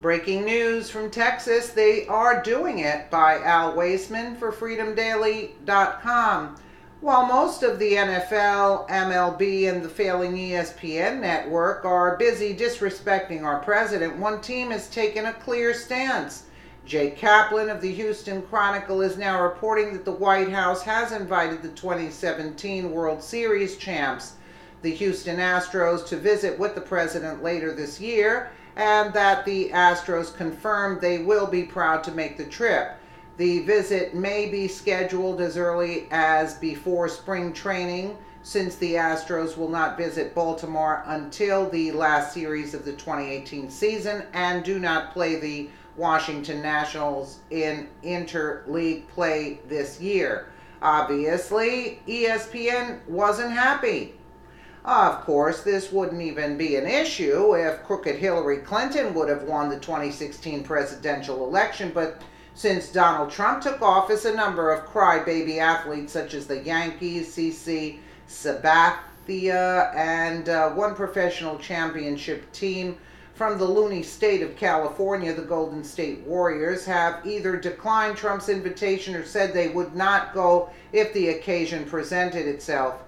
Breaking news from Texas, they are doing it, by Al Waisman for freedomdaily.com. While most of the NFL, MLB, and the failing ESPN network are busy disrespecting our president, one team has taken a clear stance. Jay Kaplan of the Houston Chronicle is now reporting that the White House has invited the 2017 World Series champs, the Houston Astros, to visit with the president later this year, and that the Astros confirmed they will be proud to make the trip. The visit may be scheduled as early as before spring training, since the Astros will not visit Baltimore until the last series of the 2018 season and do not play the Washington Nationals in interleague play this year. Obviously, ESPN wasn't happy. Of course, this wouldn't even be an issue if crooked Hillary Clinton would have won the 2016 presidential election, but since Donald Trump took office, a number of crybaby athletes such as the Yankees, CC Sabathia, and one professional championship team from the loony state of California, the Golden State Warriors, have either declined Trump's invitation or said they would not go if the occasion presented itself.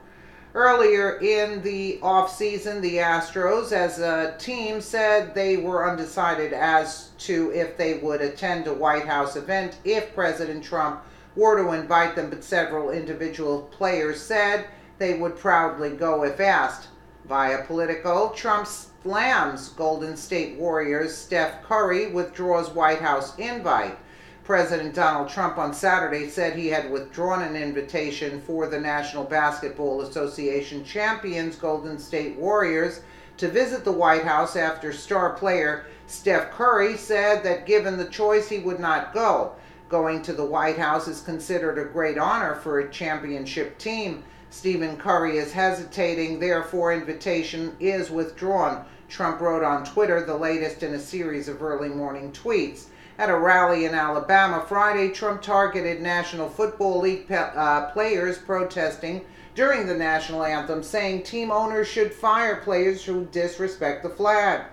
Earlier in the offseason, the Astros, as a team, said they were undecided as to if they would attend a White House event if President Trump were to invite them, but several individual players said they would proudly go if asked. Via Politico, Trump slams Golden State Warriors Steph Curry withdraws White House invite. President Donald Trump on Saturday said he had withdrawn an invitation for the National Basketball Association champions Golden State Warriors to visit the White House after star player Steph Curry said that given the choice he would not go. Going to the White House is considered a great honor for a championship team. Stephen Curry is hesitating, therefore invitation is withdrawn. Trump wrote on Twitter, the latest in a series of early morning tweets. At a rally in Alabama Friday, Trump targeted National Football League players protesting during the national anthem, saying team owners should fire players who disrespect the flag.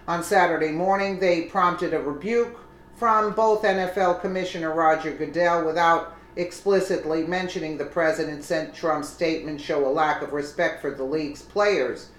On Saturday morning, they prompted a rebuke from both NFL Commissioner Roger Goodell without explicitly mentioning the president, said Trump's statement show a lack of respect for the league's players.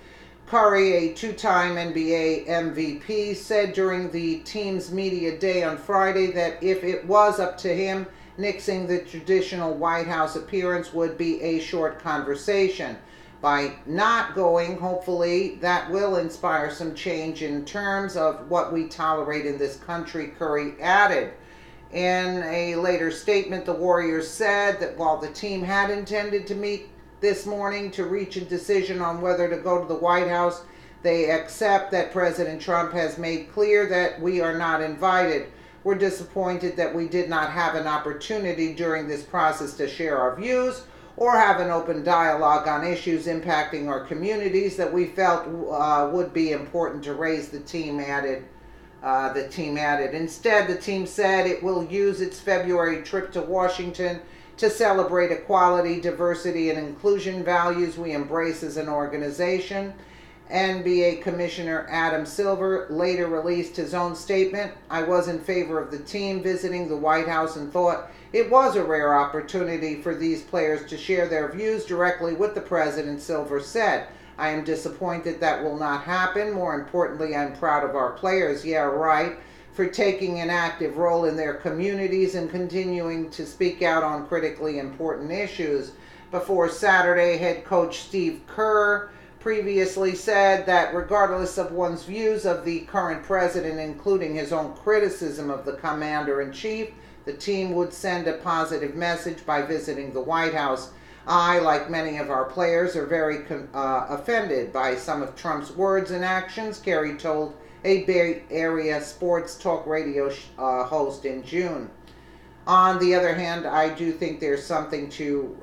Curry, a two-time NBA MVP, said during the team's media day on Friday that if it was up to him, nixing the traditional White House appearance would be a short conversation. By not going, hopefully, that will inspire some change in terms of what we tolerate in this country, Curry added. In a later statement, the Warriors said that while the team had intended to meet this morning to reach a decision on whether to go to the White House, they accept that President Trump has made clear that we are not invited. We're disappointed that we did not have an opportunity during this process to share our views or have an open dialogue on issues impacting our communities that we felt would be important to raise, the team added. Instead, the team said it will use its February trip to Washington to celebrate equality, diversity, and inclusion values we embrace as an organization. NBA Commissioner Adam Silver later released his own statement. I was in favor of the team visiting the White House and thought it was a rare opportunity for these players to share their views directly with the president, Silver said. I am disappointed that will not happen. More importantly, I'm proud of our players. Yeah, right. For taking an active role in their communities and continuing to speak out on critically important issues. Before Saturday, head coach Steve Kerr previously said that regardless of one's views of the current president, including his own criticism of the commander-in-chief, the team would send a positive message by visiting the White House. I, like many of our players, are very offended by some of Trump's words and actions, Kerry told a Bay Area sports talk radio host in June. On the other hand, I do think there's something to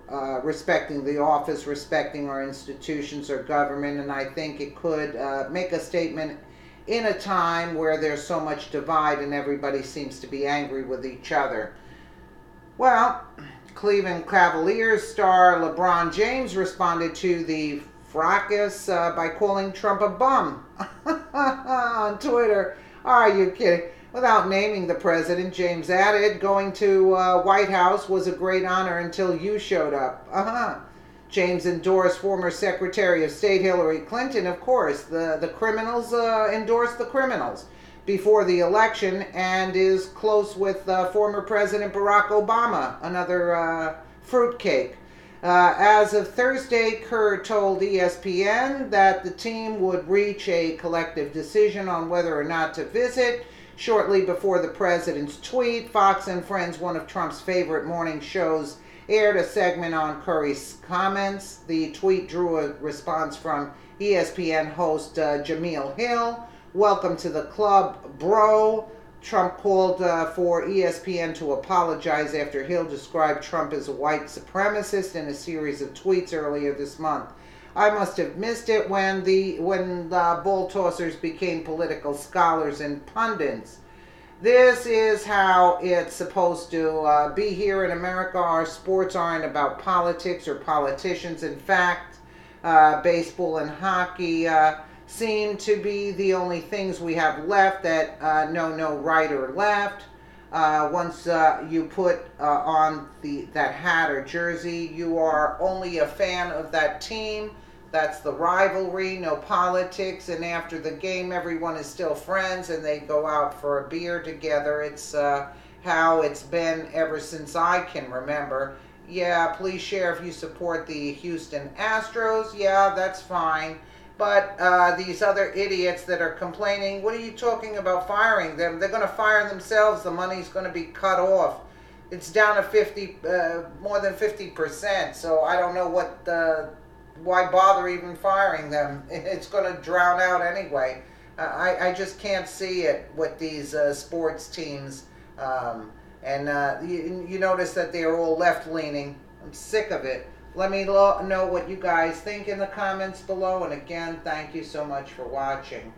respecting the office, respecting our institutions or government, and I think it could make a statement in a time where there's so much divide and everybody seems to be angry with each other. Well, Cleveland Cavaliers star LeBron James responded to the fracas by calling Trump a bum on Twitter. Are you kidding? Without naming the president, James added, going to White House was a great honor until you showed up. James endorsed former Secretary of State Hillary Clinton, of course. The criminals endorsed the criminals before the election, and is close with former President Barack Obama, another fruitcake. As of Thursday, Kerr told ESPN that the team would reach a collective decision on whether or not to visit. Shortly before the president's tweet, Fox and Friends, one of Trump's favorite morning shows, aired a segment on Curry's comments. The tweet drew a response from ESPN host Jamil Hill. "Welcome to the club, bro." Trump called for ESPN to apologize after Hill described Trump as a white supremacist in a series of tweets earlier this month. "I must have missed it when the ball tossers became political scholars and pundits." This is how it's supposed to be here in America. Our sports aren't about politics or politicians. In fact, baseball and hockey seem to be the only things we have left that know no right or left. Once you put on that hat or jersey, you are only a fan of that team. That's the rivalry, no politics, and after the game everyone is still friends and they go out for a beer together. It's how it's been ever since I can remember. Yeah, please share if you support the Houston Astros. Yeah, that's fine. But these other idiots that are complaining, what are you talking about firing them? They're going to fire themselves. The money's going to be cut off. It's down to more than 50%. So I don't know why bother even firing them? It's going to drown out anyway. I just can't see it with these sports teams. You notice that they're all left-leaning. I'm sick of it. Let me know what you guys think in the comments below. And again, thank you so much for watching.